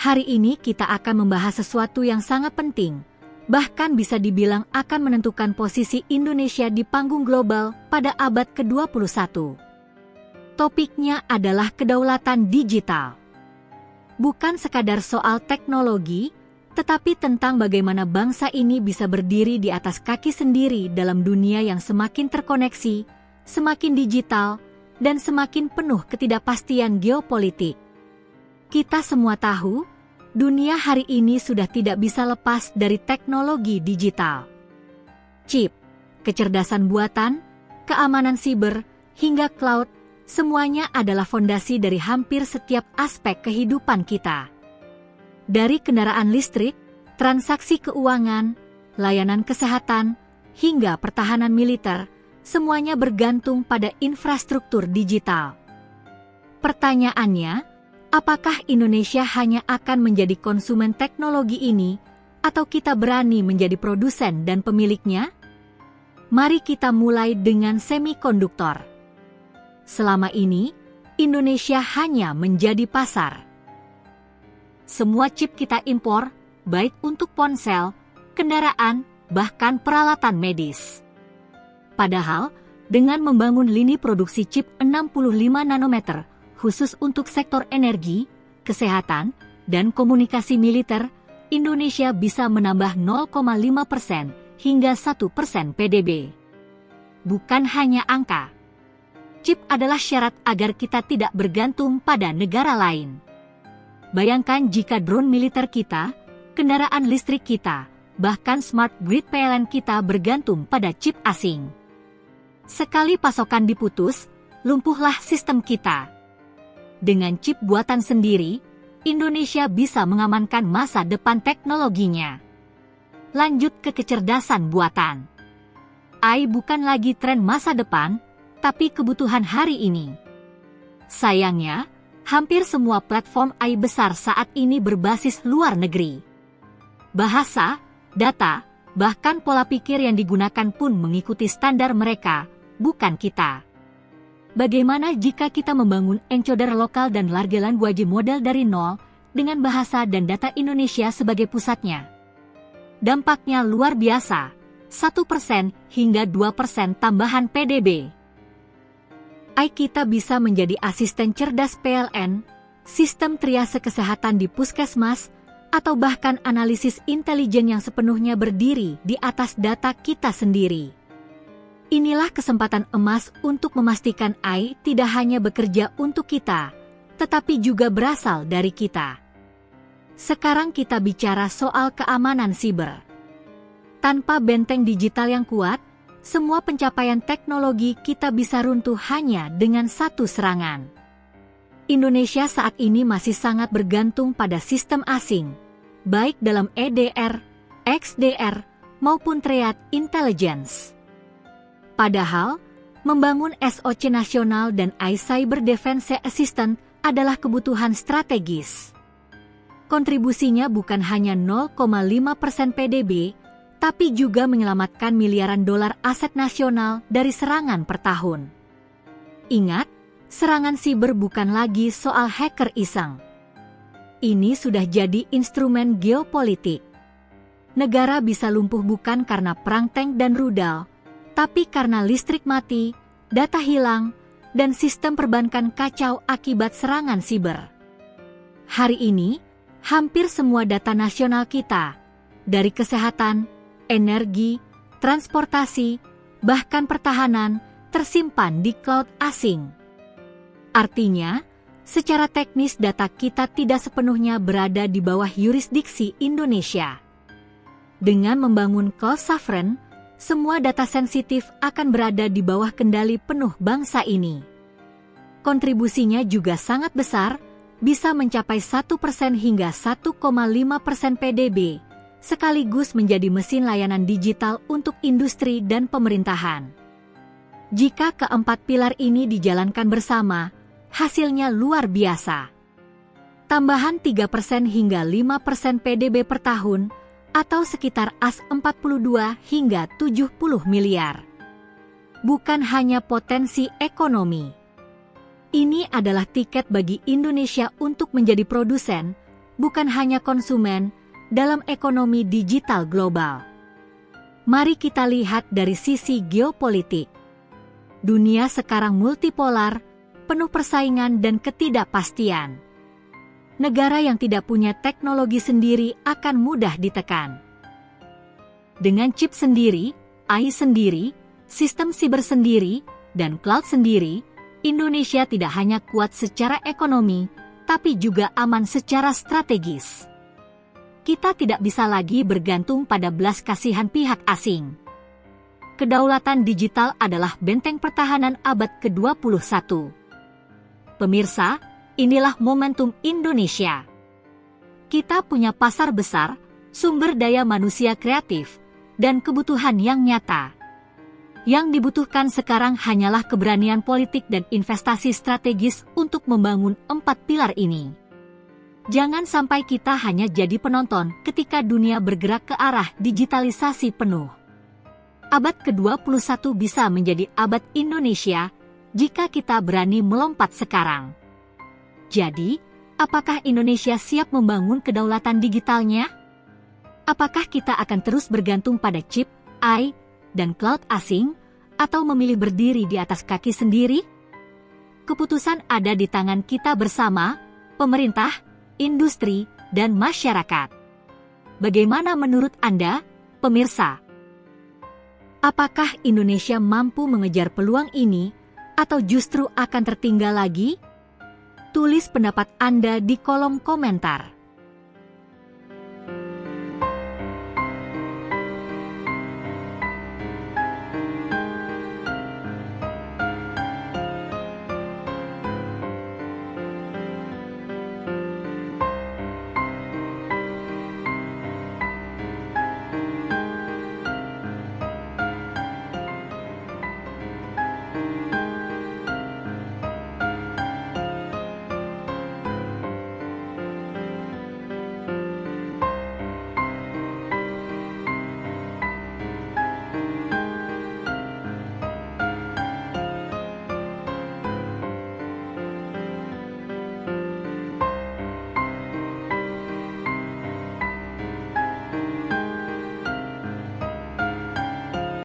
Hari ini kita akan membahas sesuatu yang sangat penting, bahkan bisa dibilang akan menentukan posisi Indonesia di panggung global pada abad ke-21. Topiknya adalah kedaulatan digital. Bukan sekadar soal teknologi, tetapi tentang bagaimana bangsa ini bisa berdiri di atas kaki sendiri dalam dunia yang semakin terkoneksi, semakin digital, dan semakin penuh ketidakpastian geopolitik. Kita semua tahu, dunia hari ini sudah tidak bisa lepas dari teknologi digital. Chip, kecerdasan buatan, keamanan siber, hingga cloud, semuanya adalah fondasi dari hampir setiap aspek kehidupan kita. Dari kendaraan listrik, transaksi keuangan, layanan kesehatan, hingga pertahanan militer, semuanya bergantung pada infrastruktur digital. Pertanyaannya, apakah Indonesia hanya akan menjadi konsumen teknologi ini, atau kita berani menjadi produsen dan pemiliknya? Mari kita mulai dengan semikonduktor. Selama ini, Indonesia hanya menjadi pasar. Semua chip kita impor, baik untuk ponsel, kendaraan, bahkan peralatan medis. Padahal, dengan membangun lini produksi chip 65 nanometer, khusus untuk sektor energi, kesehatan, dan komunikasi militer, Indonesia bisa menambah 0,5% hingga 1% PDB. Bukan hanya angka. Chip adalah syarat agar kita tidak bergantung pada negara lain. Bayangkan jika drone militer kita, kendaraan listrik kita, bahkan smart grid PLN kita bergantung pada chip asing. Sekali pasokan diputus, lumpuhlah sistem kita. Dengan chip buatan sendiri, Indonesia bisa mengamankan masa depan teknologinya. Lanjut ke kecerdasan buatan. AI bukan lagi tren masa depan, tapi kebutuhan hari ini. Sayangnya, hampir semua platform AI besar saat ini berbasis luar negeri. Bahasa, data, bahkan pola pikir yang digunakan pun mengikuti standar mereka, bukan kita. Bagaimana jika kita membangun encoder lokal dan large language model dari nol, dengan bahasa dan data Indonesia sebagai pusatnya? Dampaknya luar biasa, 1% hingga 2% tambahan PDB. AI kita bisa menjadi asisten cerdas PLN, sistem triase kesehatan di puskesmas, atau bahkan analisis intelijen yang sepenuhnya berdiri di atas data kita sendiri. Inilah kesempatan emas untuk memastikan AI tidak hanya bekerja untuk kita, tetapi juga berasal dari kita. Sekarang kita bicara soal keamanan siber. Tanpa benteng digital yang kuat, semua pencapaian teknologi kita bisa runtuh hanya dengan satu serangan. Indonesia saat ini masih sangat bergantung pada sistem asing, baik dalam EDR, XDR, maupun threat intelligence. Padahal, membangun SOC nasional dan AI Cyber Defense Assistant adalah kebutuhan strategis. Kontribusinya bukan hanya 0,5% PDB, tapi juga menyelamatkan miliaran dolar aset nasional dari serangan per tahun. Ingat, serangan siber bukan lagi soal hacker iseng. Ini sudah jadi instrumen geopolitik. Negara bisa lumpuh bukan karena perang tank dan rudal, tapi karena listrik mati, data hilang, dan sistem perbankan kacau akibat serangan siber. Hari ini, hampir semua data nasional kita, dari kesehatan, energi, transportasi, bahkan pertahanan, tersimpan di cloud asing. Artinya, secara teknis data kita tidak sepenuhnya berada di bawah yurisdiksi Indonesia. Dengan membangun cloud sovereign, semua data sensitif akan berada di bawah kendali penuh bangsa ini. Kontribusinya juga sangat besar, bisa mencapai 1% hingga 1,5% PDB, sekaligus menjadi mesin layanan digital untuk industri dan pemerintahan. Jika keempat pilar ini dijalankan bersama, hasilnya luar biasa. Tambahan 3% hingga 5% PDB per tahun, atau sekitar As 42 hingga 70 miliar. Bukan hanya potensi ekonomi. Ini adalah tiket bagi Indonesia untuk menjadi produsen, bukan hanya konsumen, dalam ekonomi digital global. Mari kita lihat dari sisi geopolitik. Dunia sekarang multipolar, penuh persaingan dan ketidakpastian. Negara yang tidak punya teknologi sendiri akan mudah ditekan. Dengan chip sendiri, AI sendiri, sistem siber sendiri, dan cloud sendiri, Indonesia tidak hanya kuat secara ekonomi, tapi juga aman secara strategis. Kita tidak bisa lagi bergantung pada belas kasihan pihak asing. Kedaulatan digital adalah benteng pertahanan abad ke-21. Pemirsa, inilah momentum Indonesia. Kita punya pasar besar, sumber daya manusia kreatif, dan kebutuhan yang nyata. Yang dibutuhkan sekarang hanyalah keberanian politik dan investasi strategis untuk membangun 4 pilar ini. Jangan sampai kita hanya jadi penonton ketika dunia bergerak ke arah digitalisasi penuh. Abad ke-21 bisa menjadi abad Indonesia jika kita berani melompat sekarang. Jadi, apakah Indonesia siap membangun kedaulatan digitalnya? Apakah kita akan terus bergantung pada chip, AI, dan cloud asing, atau memilih berdiri di atas kaki sendiri? Keputusan ada di tangan kita bersama, pemerintah, industri, dan masyarakat. Bagaimana menurut Anda, pemirsa? Apakah Indonesia mampu mengejar peluang ini, atau justru akan tertinggal lagi? Tulis pendapat Anda di kolom komentar.